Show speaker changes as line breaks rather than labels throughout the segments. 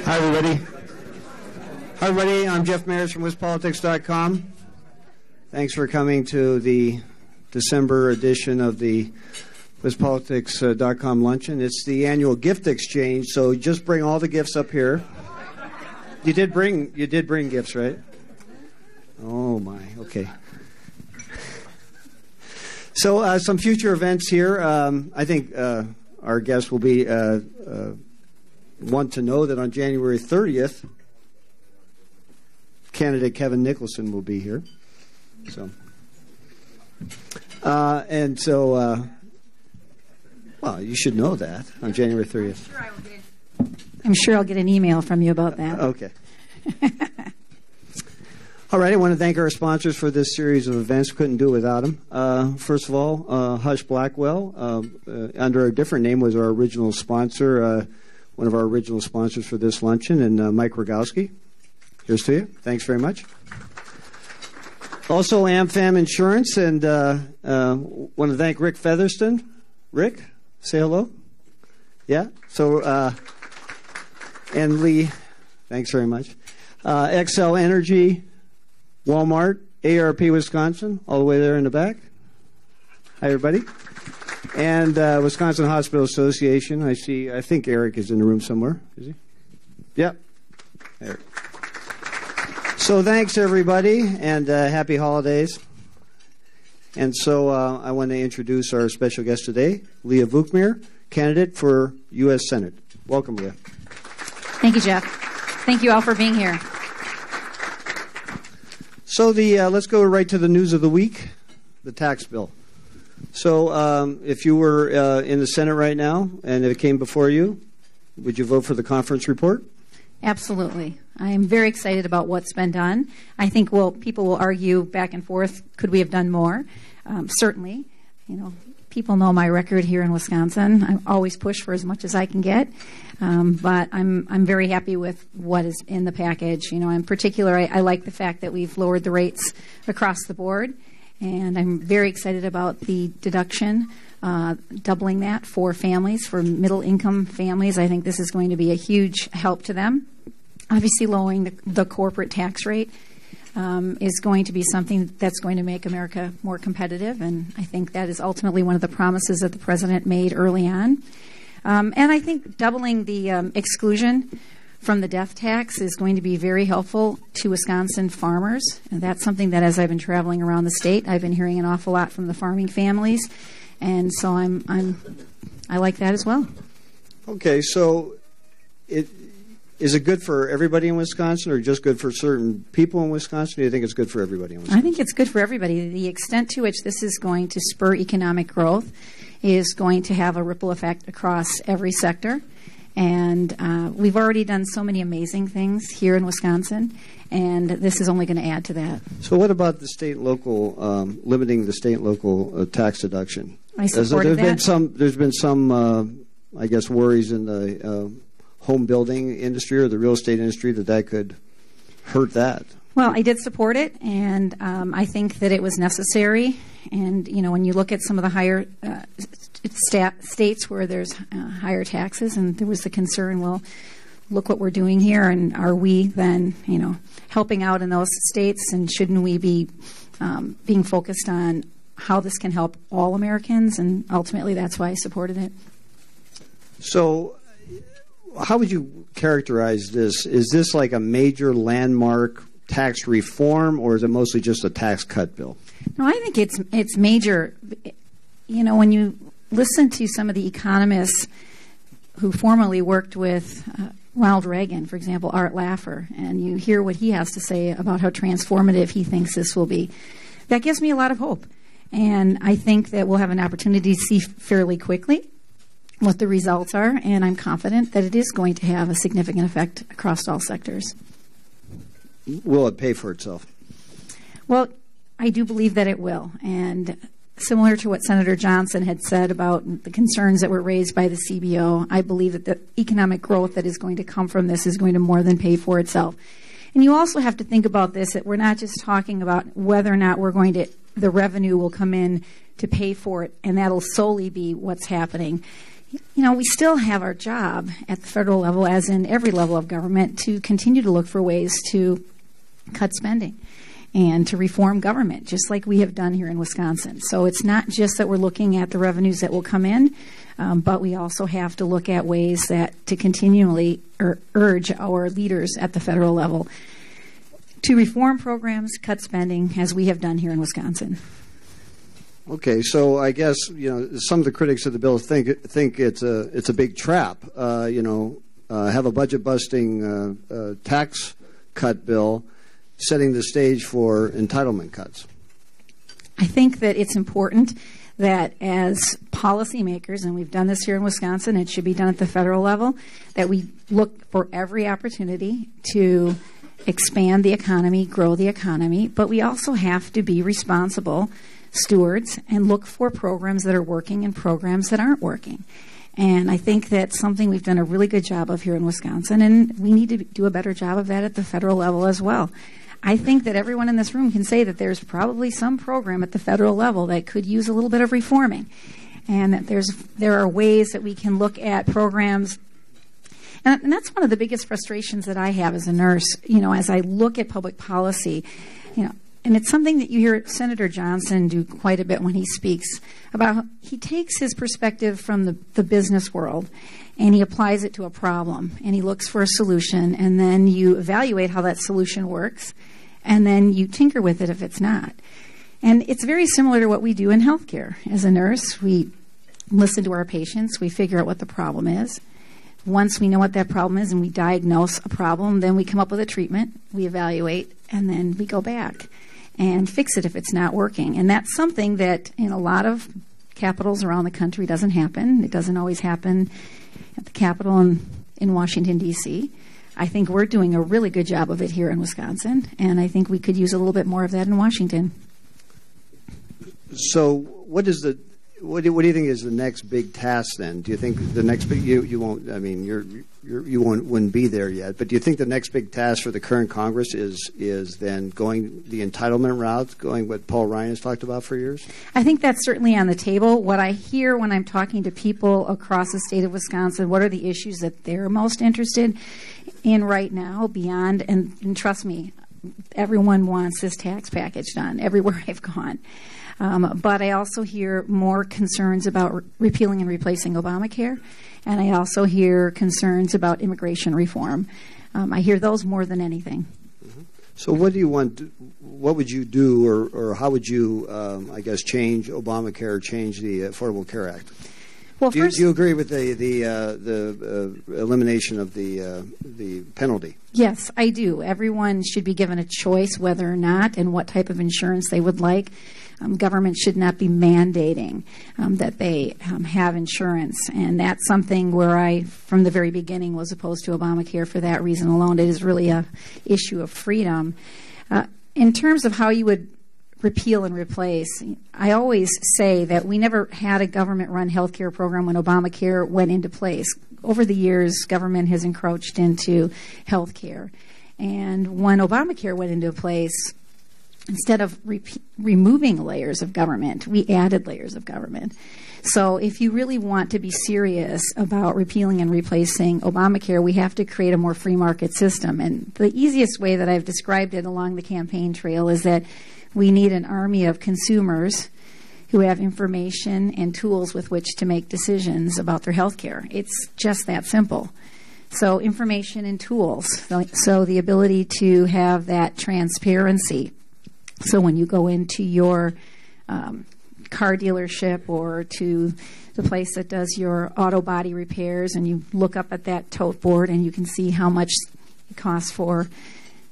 Hi, everybody. Hi, everybody. I'm Jeff Mayers from WisPolitics.com. Thanks for coming to the December edition of the WisPolitics.com luncheon. It's the annual gift exchange, so just bring all the gifts up here. You did bring gifts, right? Oh my. Okay. So some future events here. I think our guests will be want to know that on January 30th, candidate Kevin Nicholson will be here. So, well, you should know that on January 30th.
I'm sure I'll get an email from you about that.
Okay. All right, I want to thank our sponsors for this series of events. Couldn't do it without them. First of all, Hush Blackwell, under a different name, was our original sponsor, one of our original sponsors for this luncheon, and Mike Rogowski. Here's to you. Thanks very much. Also, AmFam Insurance, and want to thank Rick Featherston. Rick, say hello. Yeah? So, and Lee, thanks very much. XL Energy, Walmart, ARP Wisconsin, all the way there in the back. Hi, everybody. And Wisconsin Hospital Association. I think Eric is in the room somewhere. Is he? Yep. Eric. So thanks, everybody, and happy holidays. And so I want to introduce our special guest today, Leah Vukmir, candidate for U.S. Senate. Welcome, Leah.
Thank you, Jeff. Thank you all for being here.
So let's go right to the news of the week, the tax bill. So if you were in the Senate right now and it came before you, would you vote for the conference report?
Absolutely. I am very excited about what's been done. I think people will argue back and forth, could we have done more? Certainly. People know my record here in Wisconsin. I always push for as much as I can get. But I'm very happy with what is in the package. In particular, I like the fact that we've lowered the rates across the board. And I'm very excited about the deduction, doubling that for families, for middle-income families. I think this is going to be a huge help to them. Obviously, lowering the corporate tax rate is going to be something that's going to make America more competitive, and I think that is ultimately one of the promises that the President made early on. And I think doubling the exclusion from the death tax is going to be very helpful to Wisconsin farmers, and that's something that, as I've been traveling around the state, I've been hearing an awful lot from the farming families, and so I like that as well. Okay, so is it good for everybody in Wisconsin, or just good for certain people in Wisconsin? Or do you think it's good for everybody in Wisconsin? I think it's good for everybody. The extent to which this is going to spur economic growth is going to have a ripple effect across every sector. And we've already done so many amazing things here in Wisconsin, and this is only going to add to that.
So what about the state and local, limiting the state and local tax deduction?
I supported that.
There's been some, I guess, worries in the home building industry or the real estate industry that could hurt that.
Well, I did support it, and I think that it was necessary. And, when you look at some of the higher states where there's higher taxes, and there was the concern, well, look what we're doing here, and are we then, helping out in those states, and shouldn't we be being focused on how this can help all Americans? And ultimately, that's why I supported it.
So how would you characterize this? Is this like a major landmark tax reform, or is it mostly just a tax cut bill?
No, I think it's major. When you listen to some of the economists who formerly worked with Ronald Reagan, for example, Art Laffer, and you hear what he has to say about how transformative he thinks this will be, that gives me a lot of hope. And I think that we'll have an opportunity to see fairly quickly what the results are, and I'm confident that it is going to have a significant effect across all sectors.
Will it pay for itself?
Well, I do believe that it will. And similar to what Senator Johnson had said about the concerns that were raised by the CBO, I believe that the economic growth that is going to come from this is going to more than pay for itself. And you also have to think about this, that we're not just talking about whether or not the revenue will come in to pay for it, and that'll solely be what's happening. We still have our job at the federal level, as in every level of government, to continue to look for ways to cut spending and to reform government, just like we have done here in Wisconsin. So it's not just that we're looking at the revenues that will come in, but we also have to look at ways to continually urge our leaders at the federal level to reform programs, cut spending, as we have done here in Wisconsin.
Okay, so I guess some of the critics of the bill think it's a big trap. Have a budget-busting tax cut bill, setting the stage for entitlement cuts.
I think that it's important that as policymakers, and we've done this here in Wisconsin, it should be done at the federal level, that we look for every opportunity to expand the economy, grow the economy, but we also have to be responsible stewards and look for programs that are working and programs that aren't working. And I think that's something we've done a really good job of here in Wisconsin, and we need to do a better job of that at the federal level as well. I think that everyone in this room can say that there's probably some program at the federal level that could use a little bit of reforming, and that there are ways that we can look at programs. And that's one of the biggest frustrations that I have as a nurse, as I look at public policy, and it's something that you hear Senator Johnson do quite a bit when he speaks about. He takes his perspective from the business world and he applies it to a problem, and he looks for a solution, and then you evaluate how that solution works, and then you tinker with it if it's not. And it's very similar to what we do in healthcare. As a nurse, we listen to our patients, we figure out what the problem is. Once we know what that problem is and we diagnose a problem, then we come up with a treatment, we evaluate, and then we go back and fix it if it's not working. And that's something that in a lot of capitals around the country doesn't happen. It doesn't always happen at the Capitol in Washington, D.C. I think we're doing a really good job of it here in Wisconsin, and I think we could use a little bit more of that in Washington.
So what do you think is the next big task then? Do you think the next big, you won't, I mean, you wouldn't be there yet, but do you think the next big task for the current Congress is then going the entitlement route, going what Paul Ryan has talked about for years?
I think that's certainly on the table. What I hear when I'm talking to people across the state of Wisconsin, what are the issues that they're most interested in right now beyond, and trust me, everyone wants this tax package done everywhere I've gone. But I also hear more concerns about repealing and replacing Obamacare, and I also hear concerns about immigration reform. I hear those more than anything.
Mm-hmm. So what do you want? What would you do, or how would you, I guess, change Obamacare, change the Affordable Care Act?
Well,
do you agree with the elimination of the penalty?
Yes, I do. Everyone should be given a choice whether or not and what type of insurance they would like. Government should not be mandating that they have insurance, and that's something where I, from the very beginning, was opposed to Obamacare for that reason alone. It is really a issue of freedom. In terms of how you would repeal and replace, I always say that we never had a government-run health care program when Obamacare went into place. Over the years, government has encroached into health care. And when Obamacare went into place, instead of removing layers of government, we added layers of government. So if you really want to be serious about repealing and replacing Obamacare, we have to create a more free market system. And the easiest way that I've described it along the campaign trail is that we need an army of consumers who have information and tools with which to make decisions about their health care. It's just that simple. So information and tools, so the ability to have that transparency. So when you go into your car dealership or to the place that does your auto body repairs, and you look up at that tote board and you can see how much it costs for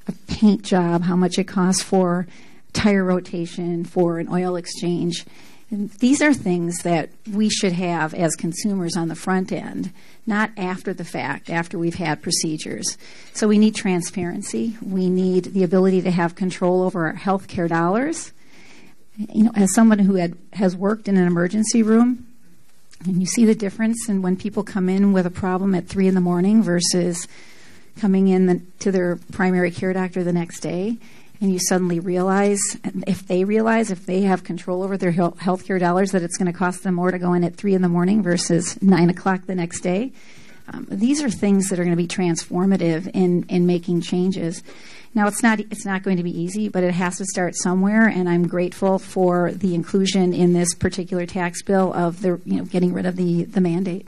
a paint job, how much it costs for tire rotation, for an oil exchange. And these are things that we should have as consumers on the front end, not after the fact, after we've had procedures. So we need transparency. We need the ability to have control over our health care dollars. You know, as someone who has worked in an emergency room, and you see the difference in when people come in with a problem at 3 a.m. versus coming in to their primary care doctor the next day. and you suddenly realize, if they have control over their health care dollars, that it's going to cost them more to go in at 3 in the morning versus 9 o'clock the next day. These are things that are going to be transformative in making changes. Now, it's not going to be easy, but it has to start somewhere, and I'm grateful for the inclusion in this particular tax bill of the getting rid of the mandate.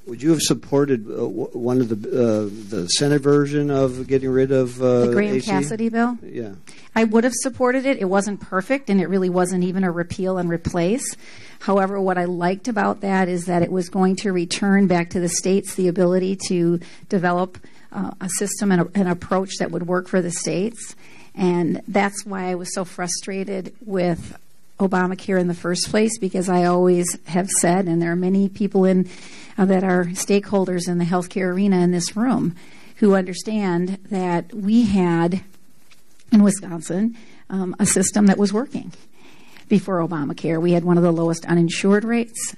Would you have supported one of the Senate version of getting rid of
the Graham
AC?
Cassidy bill?
Yeah.
I would have supported it. It wasn't perfect, and it really wasn't even a repeal and replace. However, what I liked about that is that it was going to return back to the states the ability to develop a system and an approach that would work for the states. And that's why I was so frustrated with Obamacare in the first place, because I always have said, and there are many people that are stakeholders in the healthcare arena in this room who understand that we had in Wisconsin a system that was working before Obamacare. We had one of the lowest uninsured rates.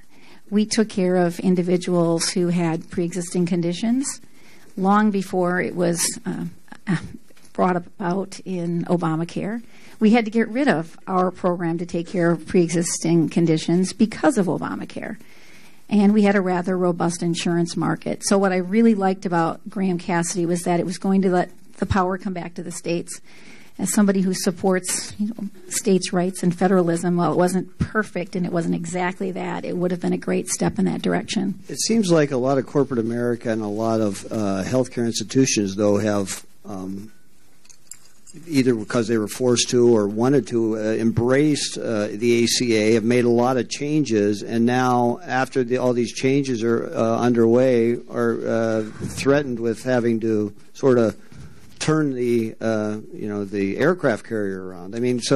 We took care of individuals who had pre-existing conditions long before it was brought about in Obamacare. We had to get rid of our program to take care of pre-existing conditions because of Obamacare. And we had a rather robust insurance market. So what I really liked about Graham Cassidy was that it was going to let the power come back to the states. As somebody who supports states' rights and federalism, while it wasn't perfect and it wasn't exactly that, it would have been a great step in that direction.
It seems like a lot of corporate America and a lot of healthcare institutions, though, have either because they were forced to or wanted to embrace the ACA, have made a lot of changes, and now after all these changes are underway, are threatened with having to sort of turn the aircraft carrier around. That's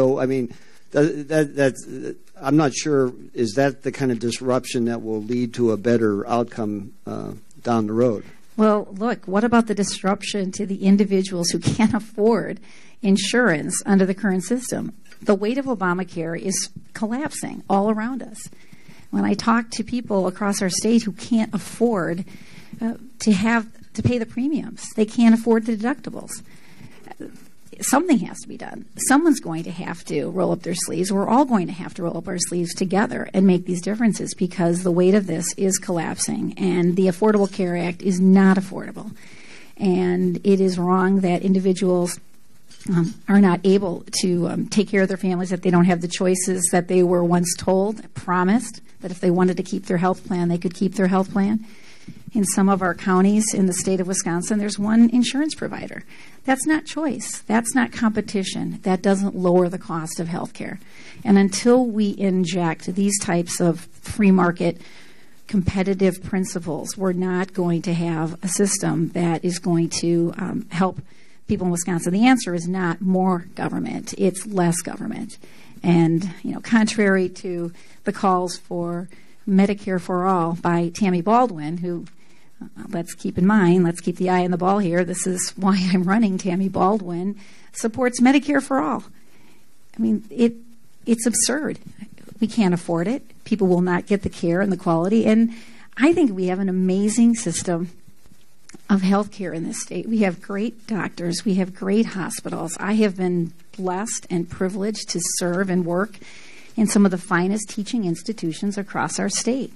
I'm not sure. Is that the kind of disruption that will lead to a better outcome down the road?
Well, look, what about the disruption to the individuals who can't afford insurance under the current system? The weight of Obamacare is collapsing all around us. When I talk to people across our state who can't afford to pay the premiums, they can't afford the deductibles. Something has to be done. Someone's going to have to roll up their sleeves. We're all going to have to roll up our sleeves together and make these differences, because the weight of this is collapsing, and the Affordable Care Act is not affordable. And it is wrong that individuals are not able to take care of their families, that they don't have the choices that they were once told, promised, that if they wanted to keep their health plan, they could keep their health plan. In some of our counties in the state of Wisconsin, there's one insurance provider. That's not choice. That's not competition. That doesn't lower the cost of health care. And until we inject these types of free market competitive principles, we're not going to have a system that is going to help people in Wisconsin. The answer is not more government. It's less government. And, contrary to the calls for Medicare for All by Tammy Baldwin, who, let's keep in mind, let's keep the eye on the ball here. This is why I'm running. Tammy Baldwin supports Medicare for All. It's absurd. We can't afford it. People will not get the care and the quality. And I think we have an amazing system of health care in this state. We have great doctors. We have great hospitals. I have been blessed and privileged to serve and work in some of the finest teaching institutions across our state.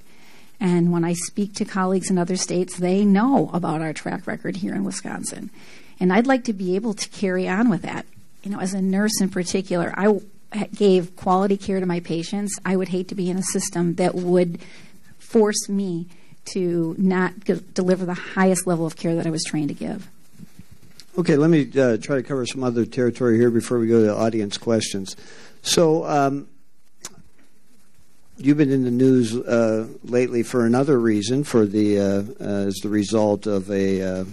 And when I speak to colleagues in other states, they know about our track record here in Wisconsin. And I'd like to be able to carry on with that. As a nurse in particular, I gave quality care to my patients. I would hate to be in a system that would force me to not deliver the highest level of care that I was trained to give.
Okay, let me try to cover some other territory here before we go to audience questions. So, you've been in the news lately for another reason, as the result of a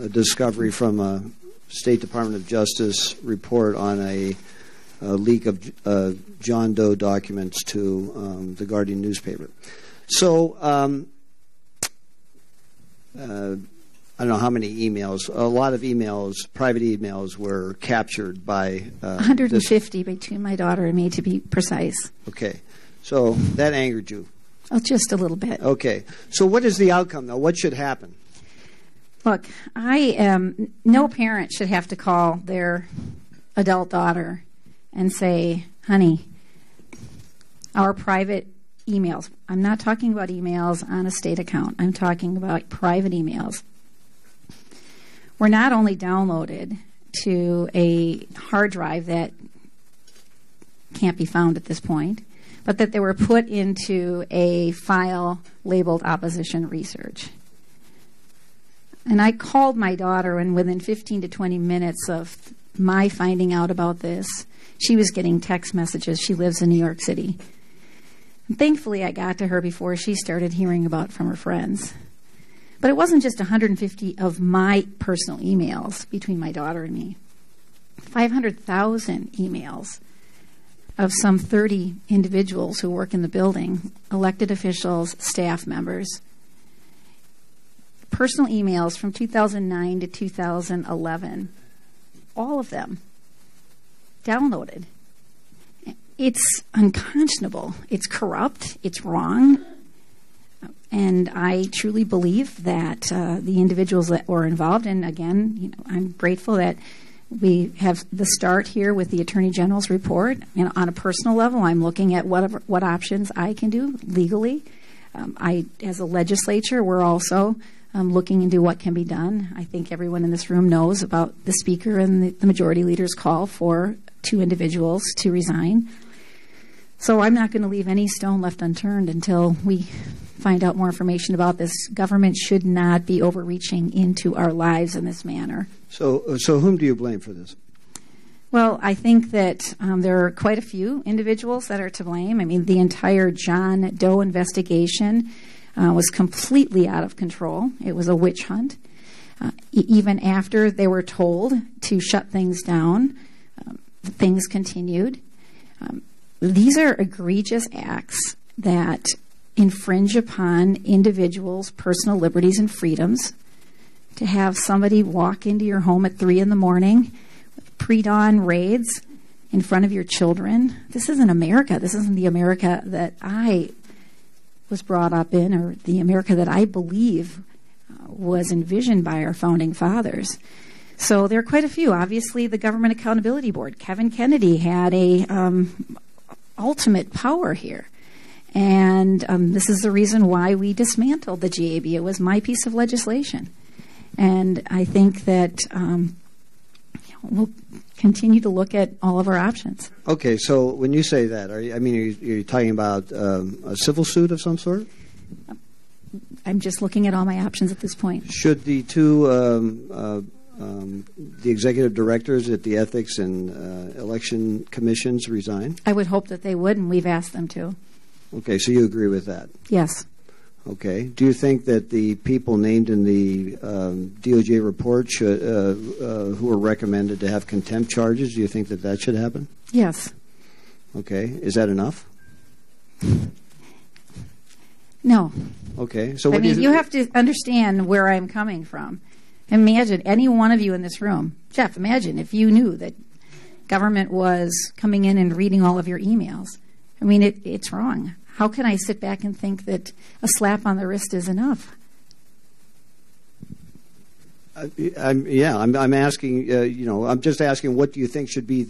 discovery from a State Department of Justice report on a leak of John Doe documents to the Guardian newspaper. So I don't know how many emails. A lot of emails, private emails, were captured by
150 between my daughter and me, to be precise.
Okay. So that angered you?
Oh, just a little bit.
Okay. So what is the outcome, though? What should happen?
Look, no parent should have to call their adult daughter and say, honey, our private emails, I'm not talking about emails on a state account, I'm talking about private emails, were not only downloaded to a hard drive that can't be found at this point, but that they were put into a file labeled opposition research. And I called my daughter, and within 15 to 20 minutes of my finding out about this, she was getting text messages. She lives in New York City. And thankfully, I got to her before she started hearing about it from her friends. But it wasn't just 150 of my personal emails between my daughter and me. 500,000 emails of some 30 individuals who work in the building, elected officials, staff members. Personal emails from 2009 to 2011, all of them downloaded. It's unconscionable. It's corrupt. It's wrong. And I truly believe that the individuals that were involved, and again, I'm grateful that we have the start here with the Attorney General's report. And on a personal level, I'm looking at what options I can do legally. As a legislature, we're also looking into what can be done. I think everyone in this room knows about the Speaker and the Majority Leader's call for 2 individuals to resign. So I'm not going to leave any stone left unturned until we find out more information about this. Government should not be overreaching into our lives in this manner.
So whom do you blame for this?
Well, I think that there are quite a few individuals that are to blame. I mean, the entire John Doe investigation was completely out of control. It was a witch hunt. Even after they were told to shut things down, things continued. These are egregious acts that infringe upon individuals' personal liberties and freedoms. To have somebody walk into your home at 3 in the morning, pre-dawn raids in front of your children. This isn't America. This isn't the America that I was brought up in, or the America that I believe was envisioned by our founding fathers. So there are quite a few. Obviously, the Government Accountability Board. Kevin Kennedy had a ultimate power here. And this is the reason why we dismantled the GAB. It was my piece of legislation. And I think that we'll continue to look at all of our options. Okay, so when you say that, are you talking about a civil suit of some sort? I'm just looking at all my options at this point. Should the 2 the executive directors at the ethics and election commissions resign? I would hope that they would, and we've asked them to. Okay, so you agree with that? Yes. Okay. Do you think that the people named in the DOJ report should, who were recommended to have contempt charges, do you think that that should happen? Yes. Okay. Is that enough? No. Okay. So you have to understand where I'm coming from. Imagine any one of you in this room. Jeff, imagine if you knew that government was coming in and reading all of your emails. I mean, it's wrong. How can I sit back and think that a slap on the wrist is enough? I'm asking, I'm just asking, what do you think should be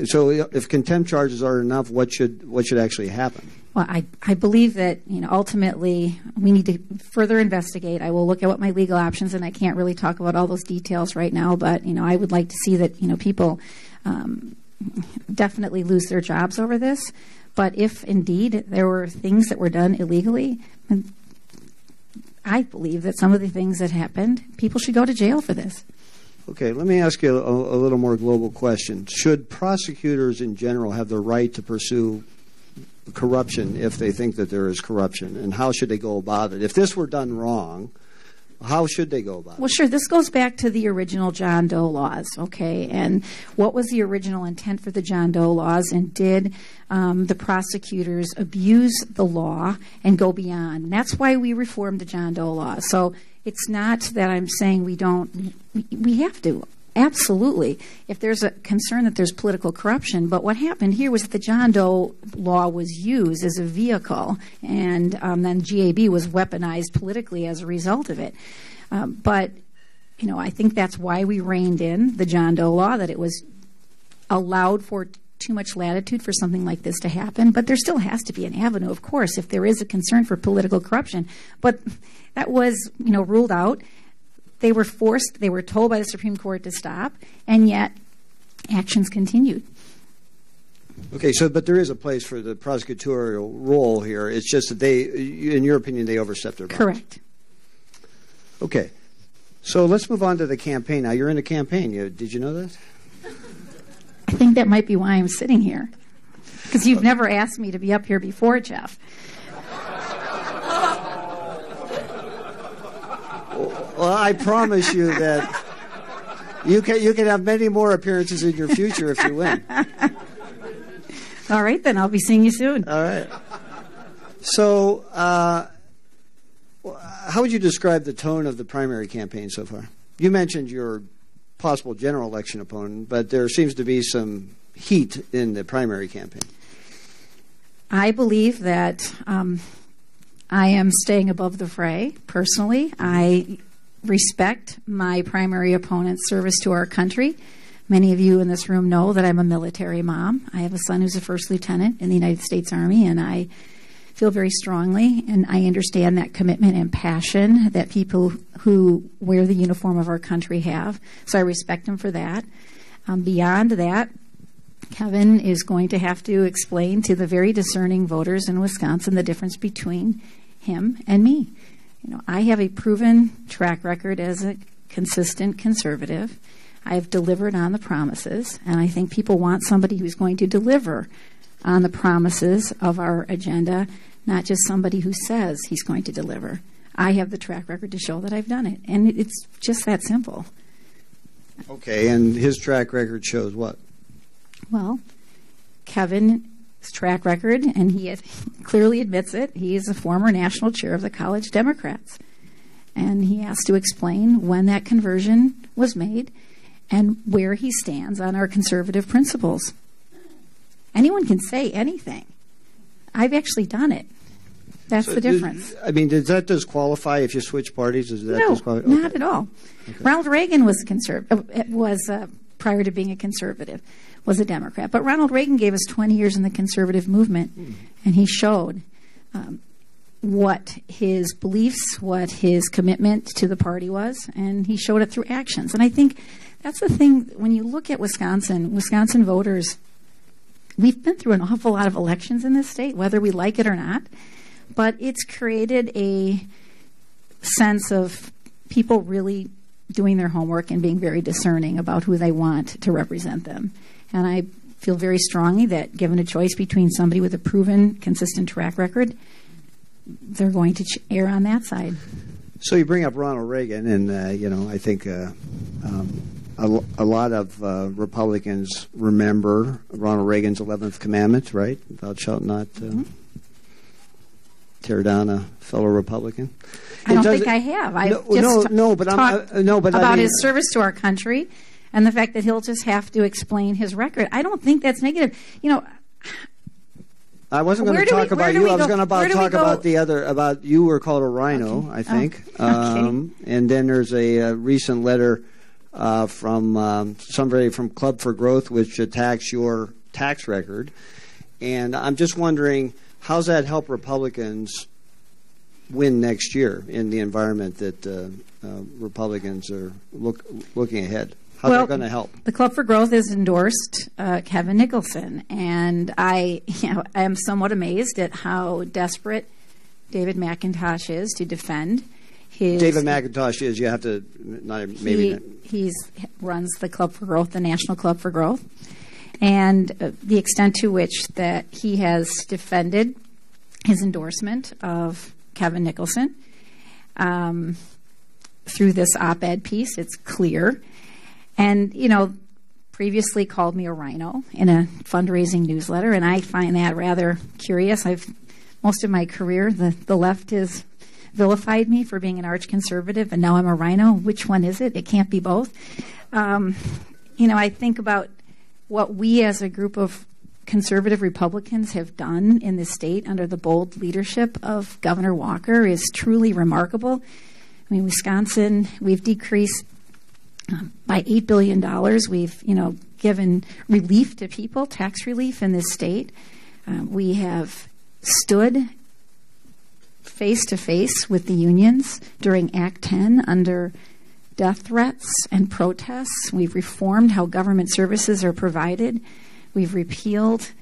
so if contempt charges are enough, what should actually happen? Well, I believe that, ultimately we need to further investigate. I will look at what my legal options, and I can't really talk about all those details right now, but, I would like to see that, people definitely lose their jobs over this. But if indeed there were things that were done illegally, I believe that some of the things that happened, people should go to jail for this. Okay, let me ask you a little more global question. Should prosecutors in general have the right to pursue corruption if they think that there is corruption? And how should they go about it? If this were done wrong, how should they go about it? Well, sure. This goes back to the original John Doe laws, okay? And what was the original intent for the John Doe laws? And did the prosecutors abuse the law and go beyond? And that's why we reformed the John Doe laws. So it's not that I'm saying we don't. We have to. Absolutely. If there's a concern that there's political corruption, but what happened here was that the John Doe law was used as a vehicle, and then GAB was weaponized politically as a result of it. But I think that's why we reined in the John Doe law, that it was allowed for too much latitude for something like this to happen. But there still has to be an avenue, of course, if there is a concern for political corruption. But that was, ruled out. They were told by the Supreme Court to stop, and yet actions continued.
Okay, but there is a place for the prosecutorial role here. It's just that they, in your opinion, they overstepped their bounds.
Correct.
Okay, so let's move on to the campaign. Now, you're in a campaign. Did you know that?
I think that might be why I'm sitting here, because you've never asked me to be up here before, Jeff.
Well, I promise you that you can have many more appearances in your future if you win.
All right, then. I'll be seeing you soon.
All right. So, how would you describe the tone of the primary campaign so far? You mentioned your possible general election opponent, but there seems to be some heat in the primary campaign.
I believe that I am staying above the fray, personally. I respect my primary opponent's service to our country. Many of you in this room know that I'm a military mom. I have a son who's a first lieutenant in the United States Army, and I feel very strongly, and I understand that commitment and passion that people who wear the uniform of our country have. So I respect him for that. Beyond that, Kevin is going to have to explain to the very discerning voters in Wisconsin the difference between him and me. I have a proven track record as a consistent conservative. I have delivered on the promises, and I think people want somebody who's going to deliver on the promises of our agenda, not just somebody who says he's going to deliver. I have the track record to show that I've done it, and it's just that simple.
Okay, and his track record shows what?
Well, Kevin's track record, and he clearly admits it, he is a former national chair of the College Democrats. And he has to explain when that conversion was made and where he stands on our conservative principles. Anyone can say anything. I've actually done it. That's the difference.
Does that disqualify if you switch parties?
No, not at all. Okay. Ronald Reagan was prior to being a conservative, was a Democrat. But Ronald Reagan gave us 20 years in the conservative movement, and he showed what his beliefs, what his commitment to the party was, and he showed it through actions. And I think that's the thing, when you look at Wisconsin voters, we've been through an awful lot of elections in this state, whether we like it or not, but it's created a sense of people really doing their homework and being very discerning about who they want to represent them. And I feel very strongly that given a choice between somebody with a proven, consistent track record, they're going to err on that side.
So you bring up Ronald Reagan, and I think a lot of Republicans remember Ronald Reagan's 11th commandment, right? Thou shalt not tear down a fellow Republican.
I don't think I have. Talked about his service to our country and the fact that he'll just have to explain his record. I don't think that's negative.
I wasn't going to talk about you. I was going to talk about the other. About you were called a rhino, I think.
Okay.
And then there's a recent letter from somebody from Club for Growth, which attacks your tax record. And I'm just wondering, how's that help Republicans win next year in the environment that Republicans are looking ahead? How's that going to help? The
Club for Growth has endorsed Kevin Nicholson, and I am somewhat amazed at how desperate David McIntosh is to defend his.
David McIntosh is. You have to
He runs the Club for Growth, the National Club for Growth, and the extent to which that he has defended his endorsement of Kevin Nicholson through this op-ed piece, it's clear. And, previously called me a rhino in a fundraising newsletter, and I find that rather curious. Most of my career, the left has vilified me for being an arch-conservative, and now I'm a rhino. Which one is it? It can't be both. I think about what we as a group of conservative Republicans have done in this state under the bold leadership of Governor Walker is truly remarkable. Wisconsin, we've decreased By $8 billion, we've, given relief to people, tax relief in this state. We have stood face to face with the unions during Act 10 under death threats and protests. We've reformed how government services are provided. We've repealed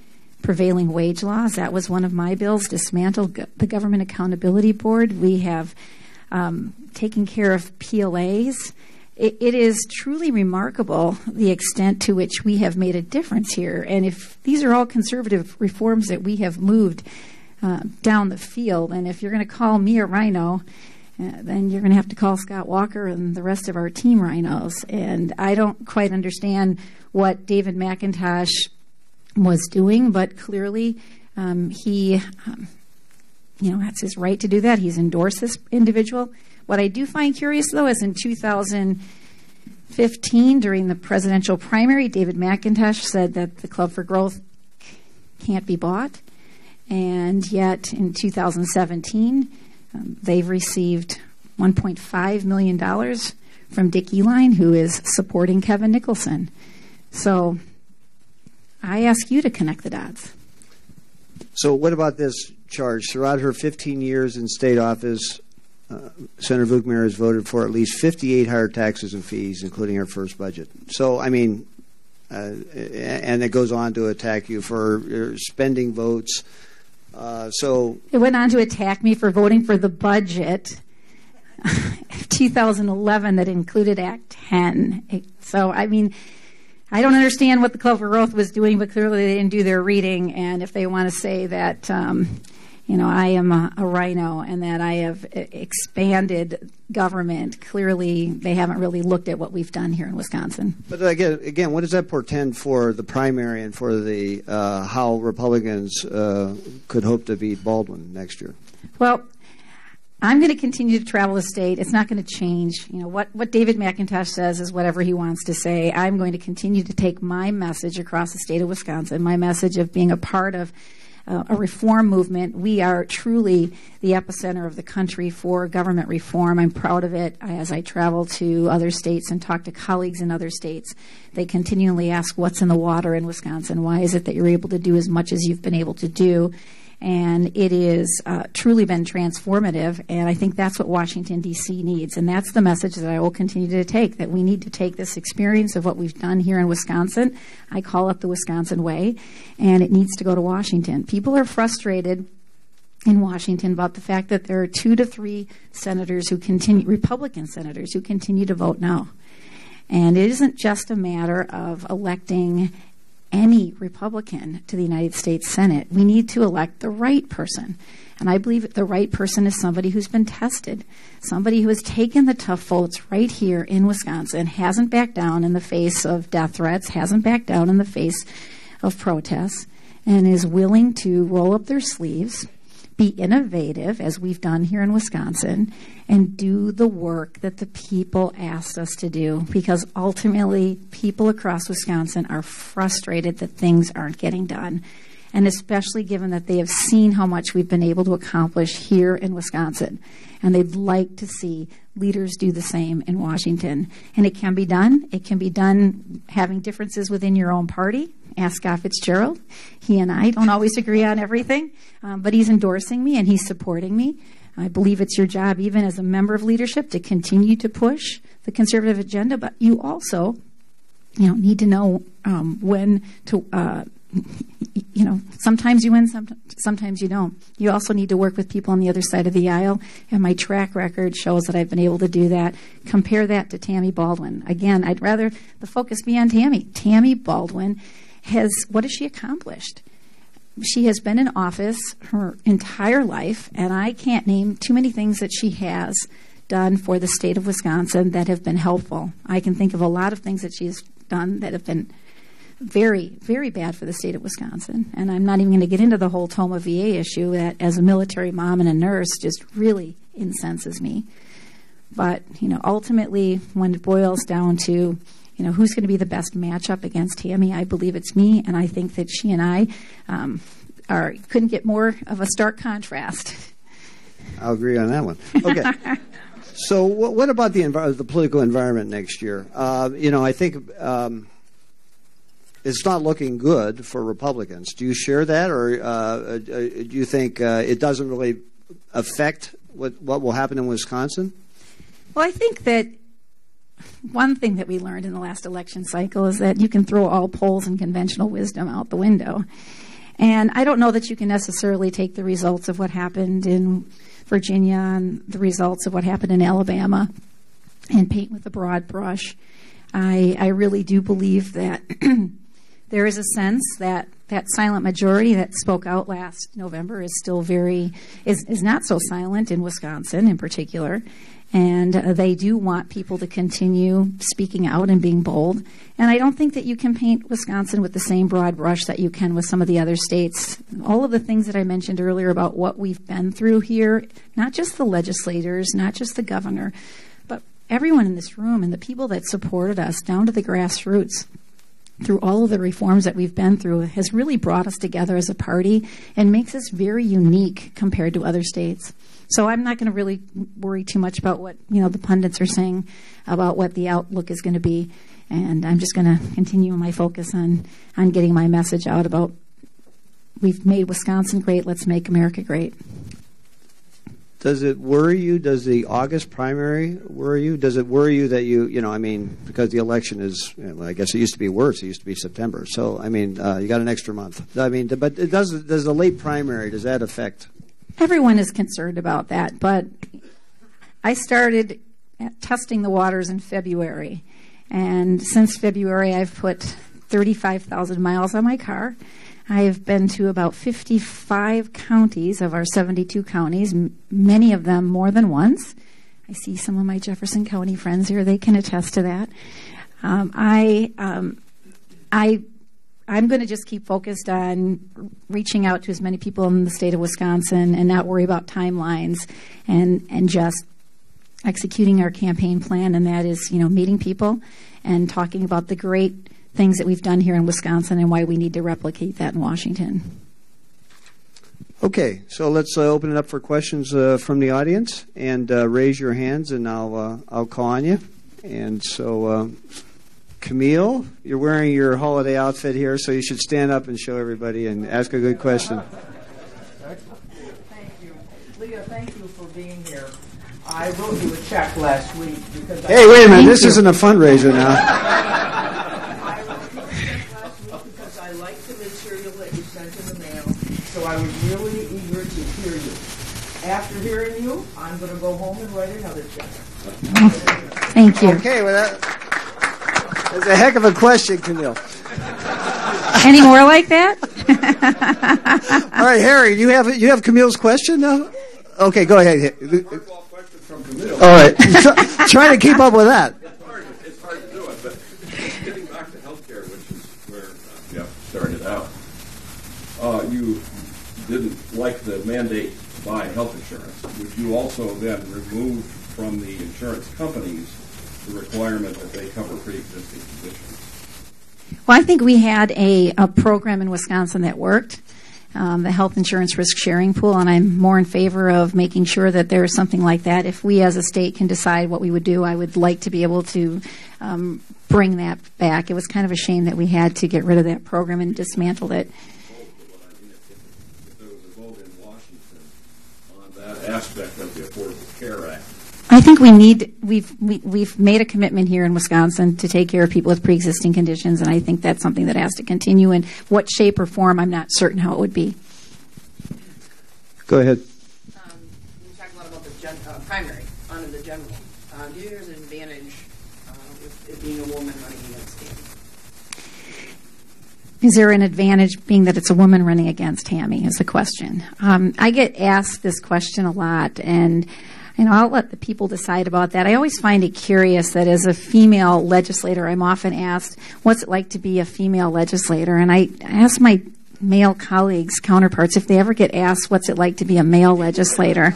prevailing wage laws. That was one of my bills, dismantled the Government Accountability Board. We have taken care of PLAs. It is truly remarkable the extent to which we have made a difference here. And if these are all conservative reforms that we have moved down the field, and if you're going to call me a rhino, then you're going to have to call Scott Walker and the rest of our team rhinos. And I don't quite understand what David McIntosh was doing, but clearly he, that's his right to do that. He's endorsed this individual. What I do find curious, though, is in 2015, during the presidential primary, David McIntosh said that the Club for Growth can't be bought. And yet, in 2017, they've received $1.5 million from Dick Uihlein, who is supporting Kevin Nicholson. So I ask you to connect the dots.
So what about this charge? Throughout her 15 years in state office, Senator Vukmir has voted for at least 58 higher taxes and fees, including her first budget. So, and it goes on to attack you for your spending votes. It went on
to attack me for voting for the budget of 2011 that included Act 10. I don't understand what the Club for Growth was doing, but clearly they didn't do their reading. And if they want to say that, I am a rhino and that I have expanded government, clearly they haven't really looked at what we've done here in Wisconsin.
But again, what does that portend for the primary and for the how Republicans could hope to beat Baldwin next year?
Well, I'm going to continue to travel the state. It's not going to change. What David McIntosh says is whatever he wants to say. I'm going to continue to take my message across the state of Wisconsin, my message of being a part of a reform movement. We are truly the epicenter of the country for government reform. I'm proud of it. As I travel to other states and talk to colleagues in other states, they continually ask, what's in the water in Wisconsin? Why is it that you're able to do as much as you've been able to do? And it is truly been transformative, and I think that's what Washington, D.C. needs. And that's the message that I will continue to take, that we need to take this experience of what we've done here in Wisconsin. I call it the Wisconsin way, and it needs to go to Washington. People are frustrated in Washington about the fact that there are 2 to 3 senators Republican senators who continue to vote no. And it isn't just a matter of electing any Republican to the United States Senate. We need to elect the right person. And I believe the right person is somebody who's been tested, somebody who has taken the tough votes right here in Wisconsin, hasn't backed down in the face of death threats, hasn't backed down in the face of protests, and is willing to roll up their sleeves, be innovative, as we've done here in Wisconsin, and do the work that the people asked us to do. Because ultimately, people across Wisconsin are frustrated that things aren't getting done. And especially given that they have seen how much we've been able to accomplish here in Wisconsin. And they'd like to see leaders do the same in Washington. And it can be done. It can be done having differences within your own party. Ask Scott Fitzgerald. He and I don't always agree on everything, but he's endorsing me and he's supporting me. I believe it's your job, even as a member of leadership, to continue to push the conservative agenda, but you also, need to know when to, sometimes you win, sometimes you don't. You also need to work with people on the other side of the aisle, and my track record shows that I've been able to do that. Compare that to Tammy Baldwin. Again, I'd rather the focus be on Tammy. Tammy Baldwin what has she accomplished? She has been in office her entire life, and I can't name too many things that she has done for the state of Wisconsin that have been helpful. I can think of a lot of things that she has done that have been very, very bad for the state of Wisconsin. And I'm not even going to get into the whole Toma VA issue that, as a military mom and a nurse, just really incenses me. But, ultimately, when it boils down to who's going to be the best matchup against Tammy, I believe it's me, and I think that she and I couldn't get more of a stark contrast.
I'll agree on that one. Okay. So what about the political environment next year? I think it's not looking good for Republicans. Do you share that, or do you think it doesn't really affect what will happen in Wisconsin?
Well, I think that one thing that we learned in the last election cycle is that you can throw all polls and conventional wisdom out the window. And I don't know that you can necessarily take the results of what happened in Virginia and the results of what happened in Alabama and paint with a broad brush. I really do believe that there is a sense that that silent majority that spoke out last November is still is not so silent in Wisconsin in particular. And they do want people to continue speaking out and being bold. And I don't think that you can paint Wisconsin with the same broad brush that you can with some of the other states. All of the things that I mentioned earlier about what we've been through here, not just the legislators, not just the governor, but everyone in this room and the people that supported us down to the grassroots through all of the reforms that we've been through has really brought us together as a party and makes us very unique compared to other states. So I'm not going to really worry too much about what the pundits are saying about what the outlook is going to be, and I'm just going to continue my focus on getting my message out about we've made Wisconsin great, let's make America great.
Does it worry you? Does the August primary worry you? Does it worry you that because the election is, I guess it used to be worse. It used to be September. So, you got an extra month. But does the late primary, does that affect?
Everyone is concerned about that, but I started testing the waters in February, and since February I've put 35,000 miles on my car. I've been to about 55 counties of our 72 counties, many of them more than once. I see some of my Jefferson County friends here. They can attest to that. I'm going to just keep focused on reaching out to as many people in the state of Wisconsin and not worry about timelines and just executing our campaign plan, and that is, meeting people and talking about the great things that we've done here in Wisconsin and why we need to replicate that in Washington.
Okay, so let's open it up for questions from the audience, and raise your hands, and I'll call on you. And so, Camille, you're wearing your holiday outfit here, so you should stand up and show everybody and ask a good question.
Thank you. Leah, thank you for being here. I wrote you a check last week because
Hey, wait a minute, this isn't a fundraiser now.
because I liked the material that you sent in the mail, so I was really eager to hear you. After hearing you, I'm going to go home and write another check.
Thank you.
Okay, well, that's a heck of a question, Camille.
Any more like that?
All right, Harry, you have Camille's question now? Okay, go ahead. All right, try to keep up with that.
It's hard to do it, but getting back to healthcare, which is where Jeff started out, you didn't like the mandate to buy health insurance. Would you also then remove from the insurance companies the requirement that they cover pre-existing conditions?
Well, I think we had a program in Wisconsin that worked, the health insurance risk sharing pool, and I'm more in favor of making sure that there is something like that. If we as a state can decide what we would do, I would like to be able to bring that back. It was kind of a shame that we had to get rid of that program and dismantled it.
If there was a vote in Washington on that aspect of the Affordable Care Act,
I think we've made a commitment here in Wisconsin to take care of people with pre-existing conditions, and I think that's something that has to continue. In what shape or form, I'm not certain how it would be.
Go ahead.
You talked a lot about the primary under the general. Do you think there's an advantage with it being a woman running against him?
Is there an advantage being that it's a woman running against Tammy is the question. I get asked this question a lot, and I'll let the people decide about that. I always find it curious that as a female legislator, I'm often asked, what's it like to be a female legislator? And I ask my male colleagues, counterparts, if they ever get asked what's it like to be a male legislator.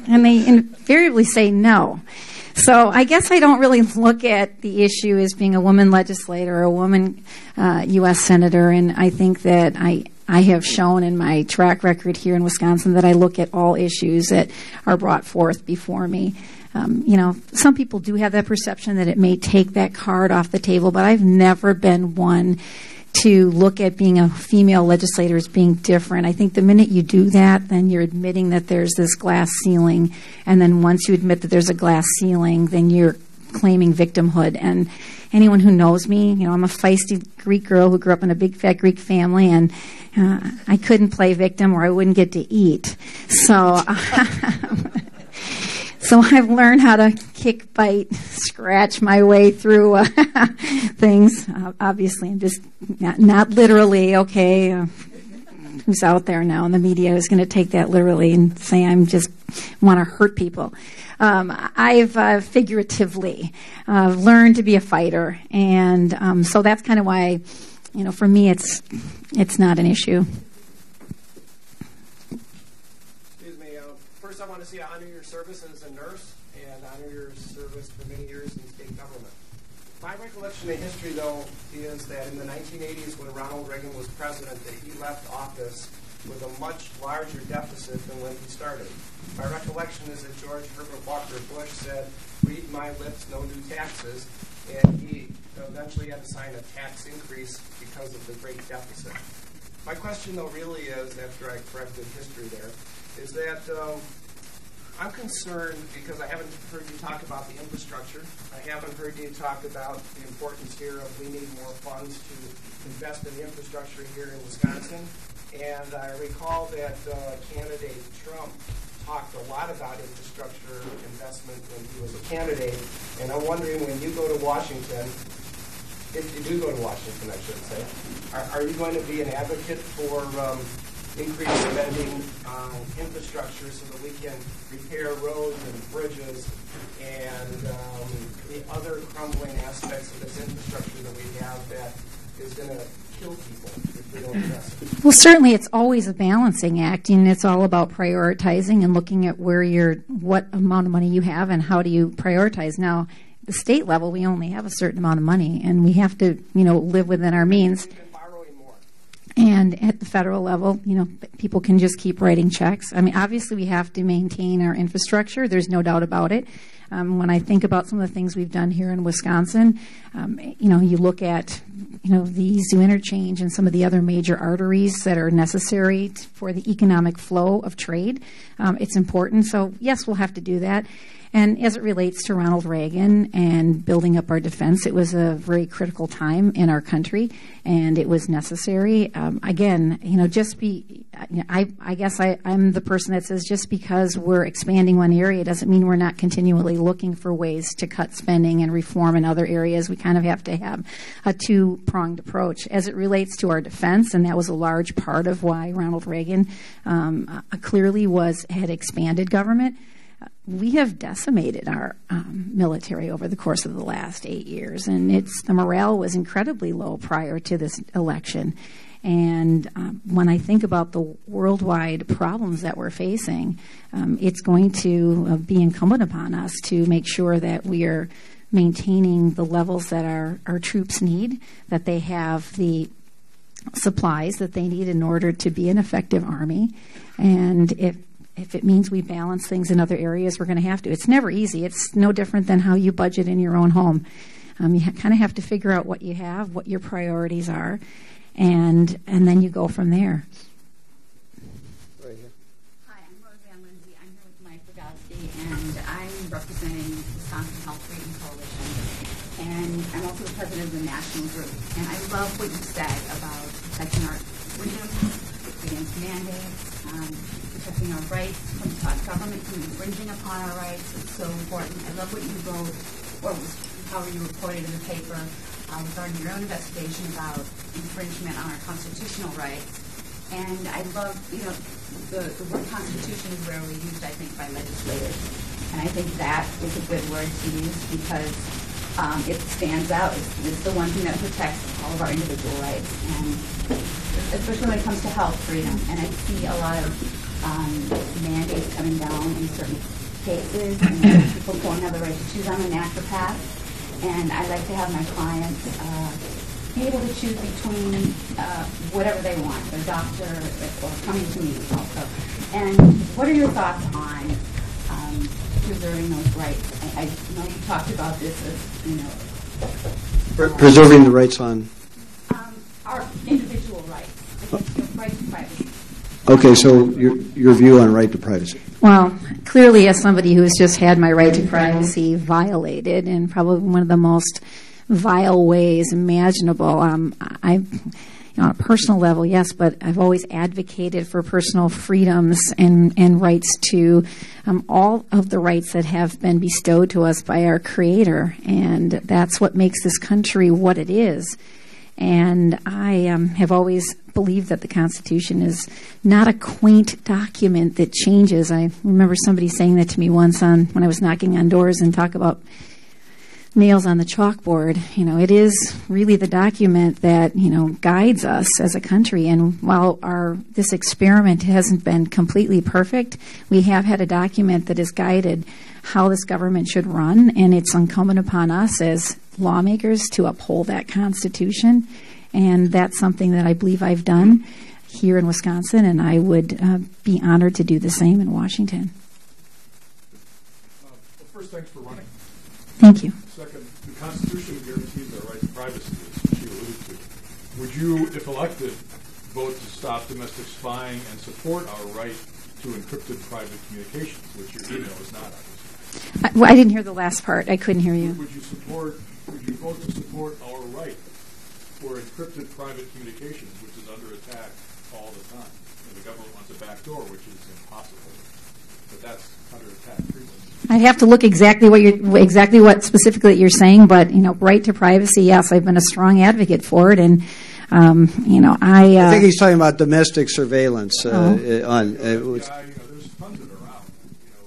And they invariably say no. So I guess I don't really look at the issue as being a woman legislator or a woman U.S. senator, and I think that I have shown in my track record here in Wisconsin that I look at all issues that are brought forth before me. Some people do have that perception that it may take that card off the table, but I've never been one to look at being a female legislator as being different. I think the minute you do that, then you're admitting that there's this glass ceiling, and then once you admit that there's a glass ceiling, then you're claiming victimhood. And anyone who knows me, I'm a feisty Greek girl who grew up in a big fat Greek family, and I couldn't play victim or I wouldn't get to eat. So So I've learned how to kick, bite, scratch my way through things. Obviously, I'm just not literally, okay, who's out there now in the media is going to take that literally and say I'm just want to hurt people. I've figuratively learned to be a fighter, and so that's kind of why, for me, it's not an issue.
First, I want to say I honor your service as a nurse and honor your service for many years in state government. My recollection of history, though, is that in the 1980s, when Ronald Reagan was president, that he left office with a much larger deficit than when he started. My recollection is that George Herbert Walker Bush said, "Read my lips, no new taxes," and he eventually had to sign a tax increase because of the great deficit. My question, though, really is, after I corrected history there, is that I'm concerned because I haven't heard you talk about the infrastructure. I haven't heard you talk about the importance here of we need more funds to invest in the infrastructure here in Wisconsin. And I recall that candidate Trump talked a lot about infrastructure investment when he was a candidate. And I'm wondering, when you go to Washington, if you do go to Washington, I should say, are you going to be an advocate for increased spending on infrastructure so that we can repair roads and bridges and the other crumbling aspects of this infrastructure that we have that is going to kill people if we don't invest in it?
Well, certainly it's always a balancing act, and it's all about prioritizing and looking at what amount of money you have and how do you prioritize. Now, the state level, we only have a certain amount of money, and we have to, live within our means. And at the federal level, people can just keep writing checks. I mean, obviously we have to maintain our infrastructure. There's no doubt about it. When I think about some of the things we've done here in Wisconsin, you look at, the Zoo Interchange and some of the other major arteries that are necessary for the economic flow of trade. It's important. So, yes, we'll have to do that. And as it relates to Ronald Reagan and building up our defense, it was a very critical time in our country, and it was necessary. Again, I guess I'm the person that says just because we're expanding one area doesn't mean we're not continually looking for ways to cut spending and reform in other areas. We kind of have to have a two-pronged approach. As it relates to our defense, and that was a large part of why Ronald Reagan clearly had expanded government, we have decimated our military over the course of the last 8 years, and the morale was incredibly low prior to this election. And when I think about the worldwide problems that we're facing, it's going to be incumbent upon us to make sure that we are maintaining the levels that our troops need, that they have the supplies that they need in order to be an effective army. And if it means we balance things in other areas, we're going to have to. It's never easy. It's no different than how you budget in your own home. You kind of have to figure out what you have, what your priorities are, and then you go from there.
Right here. Hi, I'm Roseanne Lindsay. I'm here with Mike Bogowski, and I'm representing Wisconsin Health Freedom Coalition. And I'm also the president of the national group. And I love what you said about protecting our freedom against mandates, protecting our rights from government from infringing upon our rights. It's so important. I love what you wrote, or how you reported in the paper regarding your own investigation about infringement on our constitutional rights. And I love, the word constitution is rarely used, I think, by legislators. And I think that is a good word to use because it stands out. It's the one thing that protects all of our individual rights, and especially when it comes to health freedom. And I see a lot of mandates coming down in certain cases, and people don't have the right to choose. I'm a naturopath, and I like to have my clients able to choose between whatever they want, a doctor or coming to me also. And what are your thoughts on preserving those rights? I know you talked about this as, you know,
preserving the rights on
our individual rights, the right to privacy.
Okay, so your view on right to privacy.
Well, clearly as somebody who has just had my right to privacy violated in probably one of the most vile ways imaginable, on a personal level, yes, but I've always advocated for personal freedoms and rights to all of the rights that have been bestowed to us by our Creator, and that's what makes this country what it is. And I have always believed that the Constitution is not a quaint document that changes. I remember somebody saying that to me once when I was knocking on doors and talk about nails on the chalkboard. You know, it is really the document that, you know, guides us as a country. And while this experiment hasn't been completely perfect, we have had a document that has guided how this government should run, and it's incumbent upon us as lawmakers to uphold that Constitution. And that's something that I believe I've done here in Wisconsin, and I would be honored to do the same in Washington.
Well, first, thanks for running.
Thank you.
Second, the Constitution guarantees our right to privacy, as she alluded to. Would you, if elected, vote to stop domestic spying and support our right to encrypted private communications, which your email is not, obviously?
I didn't hear the last part. I couldn't hear you.
Would you vote to support our right for encrypted private communications, which is under attack all the time? And the government wants a backdoor, which is impossible, but that's under attack frequently.
I'd have to look exactly what specifically you're saying, but you know, right to privacy. Yes, I've been a strong advocate for it, and you know,
I think he's talking about domestic surveillance.
There's tons of it around. You know,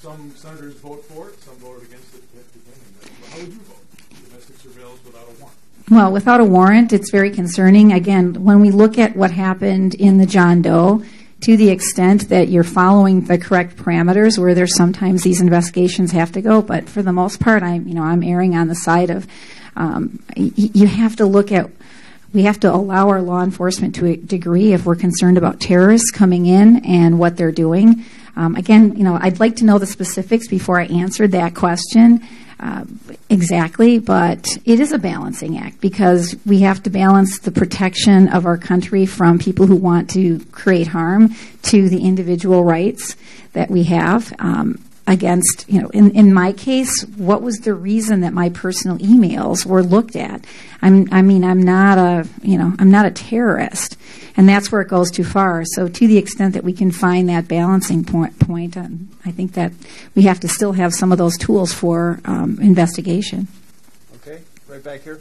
some senators vote for it, some voted against it at the beginning. How would you vote? Domestic surveillance without a warrant?
Well, without a warrant, it's very concerning. Again, when we look at what happened in the John Doe, to the extent that you're following the correct parameters, where there's sometimes these investigations have to go, but for the most part, I'm erring on the side of you have to look at. We have to allow our law enforcement to a degree if we're concerned about terrorists coming in and what they're doing. Again, you know, I'd like to know the specifics before I answered that question exactly, but it is a balancing act because we have to balance the protection of our country from people who want to create harm to the individual rights that we have. Against, you know, in my case, what was the reason that my personal emails were looked at? I'm not a terrorist, and that's where it goes too far. So to the extent that we can find that balancing point, I think that we have to still have some of those tools for investigation.
Okay, right back here.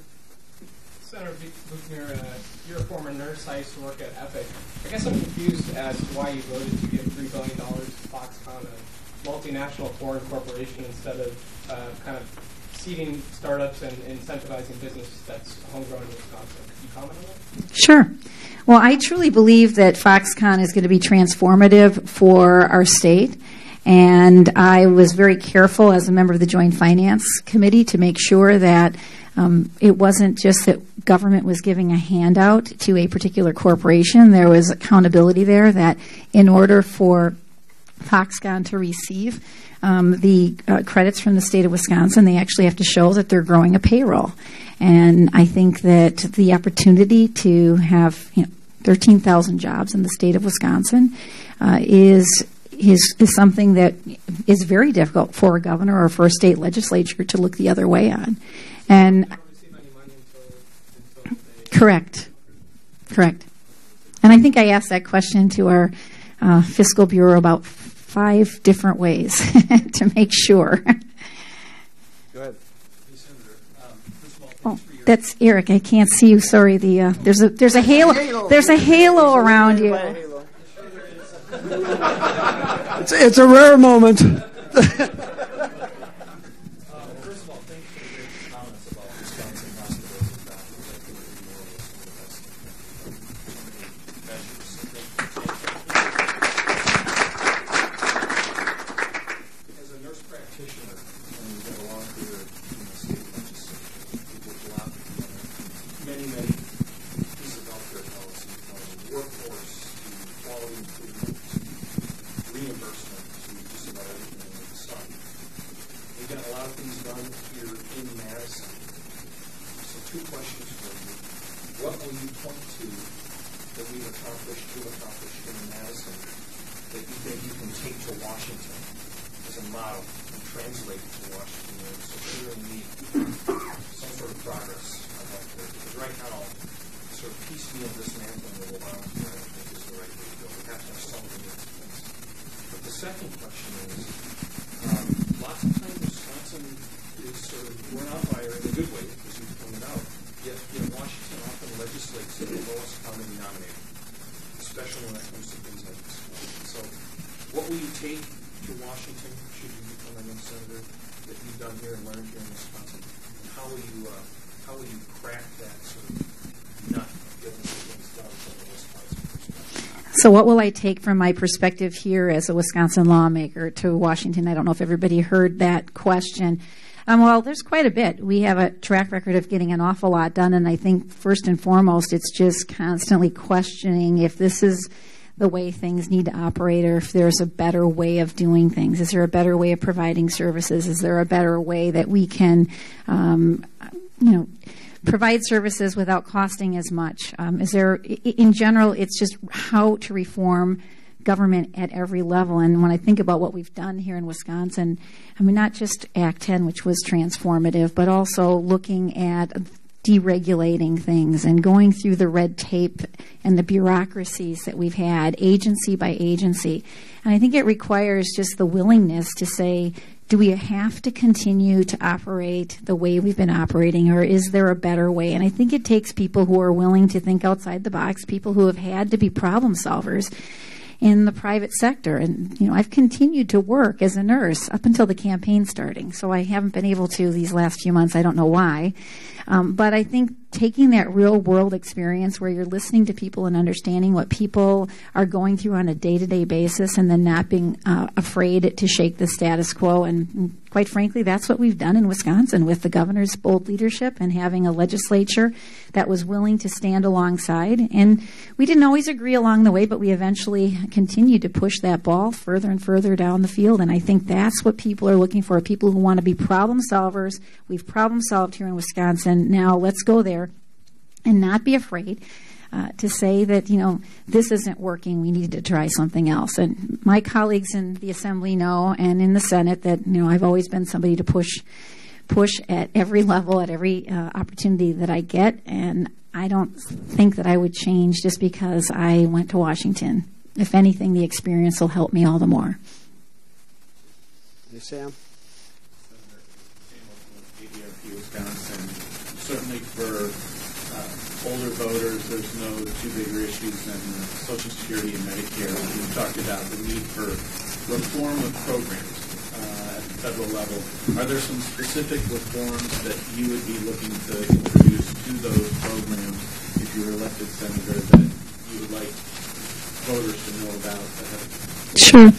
Senator Vukmir, you're a former nurse. I used to work at Epic. I guess I'm confused as to why you voted to give $3 billion to Foxconn, a multinational foreign corporation, instead of kind of seeding startups and incentivizing business that's homegrown in Wisconsin. Could you comment on that?
Sure. Well, I truly believe that Foxconn is going to be transformative for our state. And I was very careful as a member of the Joint Finance Committee to make sure that it wasn't just that government was giving a handout to a particular corporation. There was accountability there that in order for Foxconn to receive the credits from the state of Wisconsin, they actually have to show that they're growing a payroll. And I think that the opportunity to have 13,000 jobs in the state of Wisconsin is something that is very difficult for a governor or for a state legislature to look the other way on. And correct. And I think I asked that question to our fiscal bureau about 5 different ways to make sure.
Go ahead.
Oh, that's Eric. I can't see you. Sorry. There's a halo. There's a halo around you.
It's a rare moment.
First of all, thank you for your comments about Wisconsin hospitals and As a nurse practitioner, and we've got a long career in the state legislature, we've worked a lot together. Many workforce, to quality improvement, to reimbursement, to just about everything under the sun. We've got a lot of things done here in Madison. So two questions for you. What will you point to that we've accomplished, here in Madison, that you think you can take to Washington as a model and translate it to Washington? So we really need some sort of progress on that here. Because right now, sort of piecemeal dismantling of Obamacare, I don't think is the right way to go. We have to have something that's fixed. But the second question is, lots of times Wisconsin is sort of, we're an outlier in a good way, as you pointed out. Yet, Washington often legislates the lowest common denominator, especially when it comes to things like this. So, what will you take to Washington, should you become a young senator, that you've done here and learned here in Wisconsin? And how will you crack that sort of nut of getting things done from a Wisconsin perspective?
So what will I take from my perspective here as a Wisconsin lawmaker to Washington? I don't know if everybody heard that question. Well, there's quite a bit. We have a track record of getting an awful lot done, and I think first and foremost, it's just constantly questioning if this is the way things need to operate or if there's a better way of doing things. Is there a better way of providing services? Is there a better way that we can, provide services without costing as much? In general, it's just how to reform government at every level. And when I think about what we've done here in Wisconsin, not just Act 10, which was transformative, but also looking at deregulating things and going through the red tape and the bureaucracies that we've had, agency by agency. And I think it requires just the willingness to say, do we have to continue to operate the way we've been operating, or is there a better way? And I think it takes people who are willing to think outside the box, people who have had to be problem solvers in the private sector. And, I've continued to work as a nurse up until the campaign starting. So I haven't been able to these last few months. I don't know why. But I think taking that real world experience where you're listening to people and understanding what people are going through on a day-to-day basis and then not being afraid to shake the status quo. And quite frankly, that's what we've done in Wisconsin with the governor's bold leadership and having a legislature that was willing to stand alongside. And we didn't always agree along the way, but we eventually continued to push that ball further and further down the field. And I think that's what people are looking for, people who want to be problem solvers. We've problem solved here in Wisconsin. Now let's go there and not be afraid to say that, this isn't working. We need to try something else. And my colleagues in the Assembly know, and in the Senate, that, I've always been somebody to push at every level, at every opportunity that I get. And I don't think that I would change just because I went to Washington. If anything, the experience will help me all the more.
Hey, Sam.
Wisconsin. Certainly for older voters, there's no two bigger issues than Social Security and Medicare. We've talked about the need for reform of programs at the federal level. Are there some specific reforms that you would be looking to introduce to those programs if you were elected senator that you would like voters to know about?
Sure.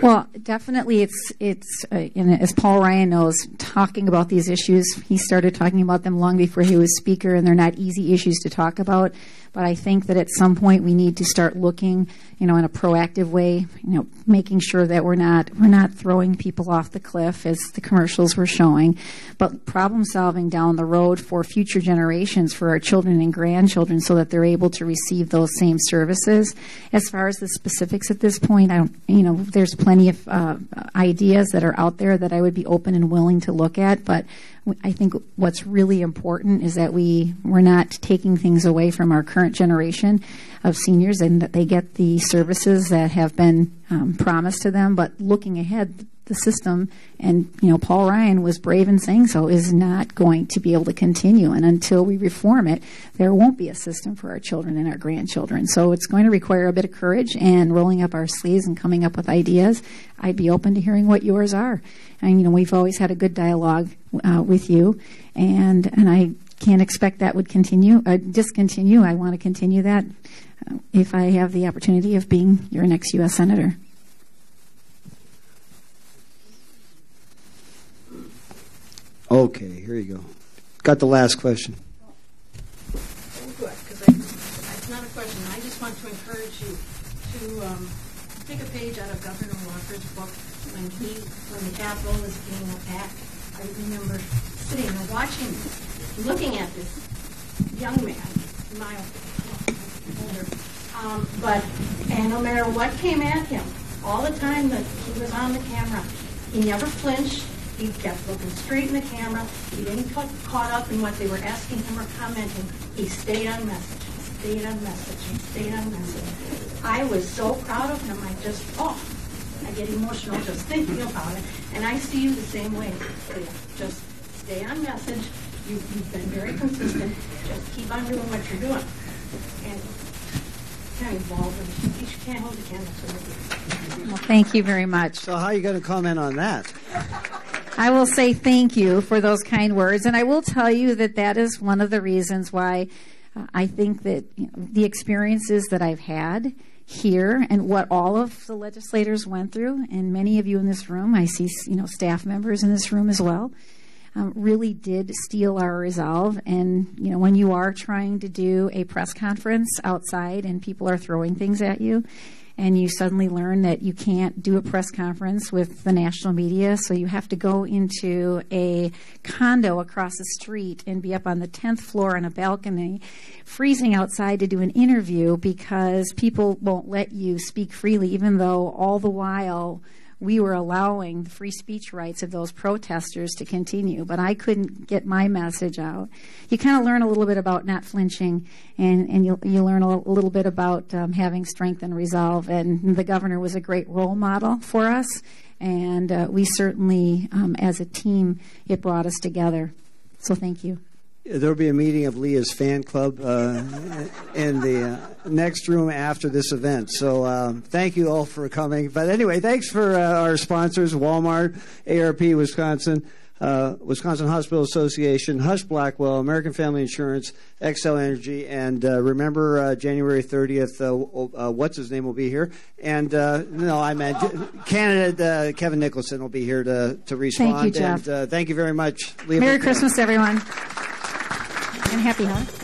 Well, definitely as Paul Ryan knows, talking about these issues, he started talking about them long before he was Speaker, and they're not easy issues to talk about. But I think that at some point we need to start looking, in a proactive way, making sure that we're not throwing people off the cliff as the commercials were showing, but problem solving down the road for future generations, for our children and grandchildren, so that they're able to receive those same services. As far as the specifics at this point, there's plenty of ideas that are out there that I would be open and willing to look at, but I think what's really important is that we're not taking things away from our current generation of seniors, and that they get the services that have been promised to them. But looking ahead, the system, and Paul Ryan was brave in saying so, is not going to be able to continue. And until we reform it, there won't be a system for our children and our grandchildren. So it's going to require a bit of courage and rolling up our sleeves and coming up with ideas. I'd be open to hearing what yours are. And we've always had a good dialogue with you, and I can't expect that would discontinue. I want to continue that if I have the opportunity of being your next U.S. Senator.
Okay, here you go. Got the last question.
Oh, good, because I
not a question. I just want to encourage you to take a page out of Governor Walker's book. When the Capitol was being attacked, I remember sitting and watching, looking at this young man, older, and no matter what came at him, all the time that he was on the camera, he never flinched. He kept looking straight in the camera. He didn't get caught up in what they were asking him or commenting. He stayed on message. He stayed on message. He stayed on message. I was so proud of him. I get emotional just thinking about it. And I see you the same way. Just stay on message. You've been very consistent. Just keep on doing what you're doing. And kind of involved. You can't hold the candle to it.
Well, thank you very much.
So how are you going to comment on that?
I will say thank you for those kind words, and I will tell you that is one of the reasons why I think that the experiences that I've had here and what all of the legislators went through, and many of you in this room, I see staff members in this room as well, really did steel our resolve. And when you are trying to do a press conference outside and people are throwing things at you, and you suddenly learn that you can't do a press conference with the national media, so you have to go into a condo across the street and be up on the 10th floor on a balcony, freezing outside to do an interview because people won't let you speak freely, even though all the while we were allowing the free speech rights of those protesters to continue, but I couldn't get my message out. You kind of learn a little bit about not flinching, and you learn a little bit about having strength and resolve, and the governor was a great role model for us, and we certainly, as a team, it brought us together. So thank you.
There will be a meeting of Leah's fan club in the next room after this event. So thank you all for coming. But anyway, thanks for our sponsors, Walmart, ARP Wisconsin, Wisconsin Hospital Association, Hush Blackwell, American Family Insurance, Xcel Energy, and remember January 30th, what's his name will be here. And no, I meant candidate Kevin Nicholson will be here to respond.
Thank you, Jeff.
And thank you very much, Leah.
Merry Christmas, everyone. And happy Hanukkah.